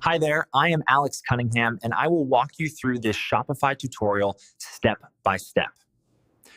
Hi there, I am Alex Cunningham, and I will walk you through this Shopify tutorial step by step.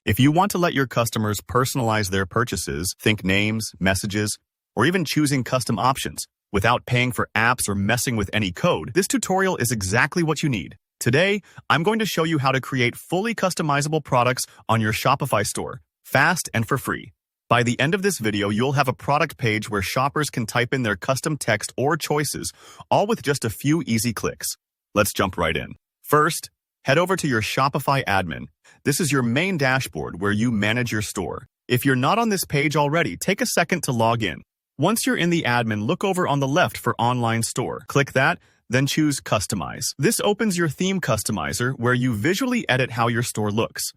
If you want to let your customers personalize their purchases, think names, messages, or even choosing custom options without paying for apps or messing with any code, this tutorial is exactly what you need. Today, I'm going to show you how to create fully customizable products on your Shopify store, fast and for free. By the end of this video, you'll have a product page where shoppers can type in their custom text or choices, all with just a few easy clicks. Let's jump right in. First, head over to your Shopify admin. This is your main dashboard where you manage your store. If you're not on this page already, take a second to log in. Once you're in the admin, look over on the left for Online Store. Click that, then choose Customize. This opens your theme customizer where you visually edit how your store looks.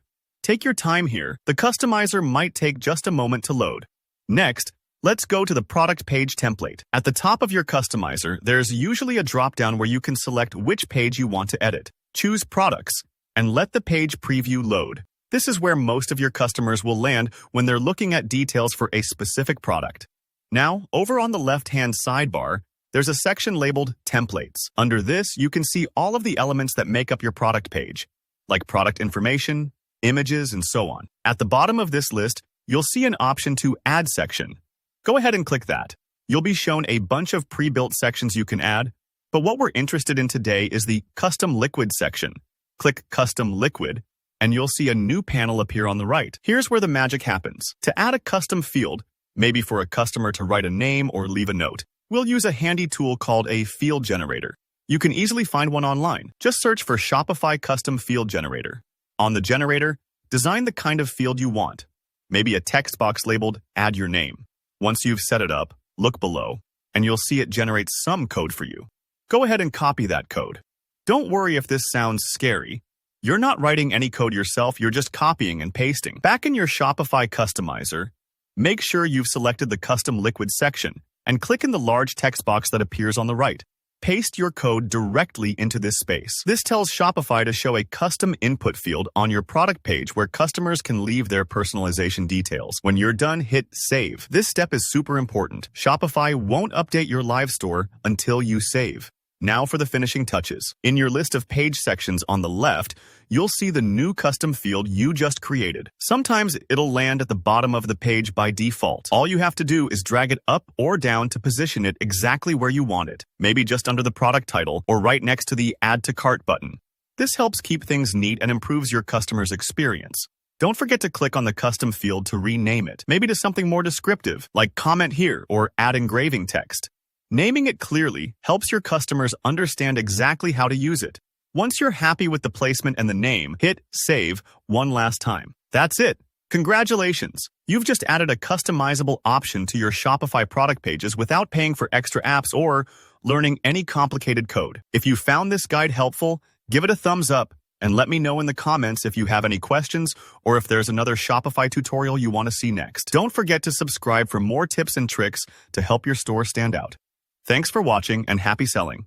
Take your time here. The customizer might take just a moment to load. Next, let's go to the product page template. At the top of your customizer, there's usually a drop-down where you can select which page you want to edit. Choose Products, and let the page preview load. This is where most of your customers will land when they're looking at details for a specific product. Now, over on the left-hand sidebar, there's a section labeled Templates. Under this, you can see all of the elements that make up your product page, like product information, images, and so on. At the bottom of this list, you'll see an option to Add section. Go ahead and click that. You'll be shown a bunch of pre-built sections you can add, but what we're interested in today is the Custom Liquid section. Click Custom Liquid, and you'll see a new panel appear on the right. Here's where the magic happens. To add a custom field, maybe for a customer to write a name or leave a note, we'll use a handy tool called a field generator. You can easily find one online. Just search for Shopify Custom Field Generator. On the generator, design the kind of field you want, maybe a text box labeled Add Your Name. Once you've set it up, look below, and you'll see it generates some code for you. Go ahead and copy that code. Don't worry if this sounds scary. You're not writing any code yourself, you're just copying and pasting. Back in your Shopify customizer, make sure you've selected the Custom Liquid section and click in the large text box that appears on the right. Paste your code directly into this space. This tells Shopify to show a custom input field on your product page where customers can leave their personalization details. When you're done, hit Save. This step is super important. Shopify won't update your live store until you save. Now for the finishing touches. In your list of page sections on the left, you'll see the new custom field you just created. Sometimes it'll land at the bottom of the page by default. All you have to do is drag it up or down to position it exactly where you want it, maybe just under the product title or right next to the Add to Cart button. This helps keep things neat and improves your customer's experience. Don't forget to click on the custom field to rename it, maybe to something more descriptive, like Comment Here or Add Engraving Text. Naming it clearly helps your customers understand exactly how to use it. Once you're happy with the placement and the name, hit Save one last time. That's it. Congratulations! You've just added a customizable option to your Shopify product pages without paying for extra apps or learning any complicated code. If you found this guide helpful, give it a thumbs up and let me know in the comments if you have any questions or if there's another Shopify tutorial you want to see next. Don't forget to subscribe for more tips and tricks to help your store stand out. Thanks for watching and happy selling.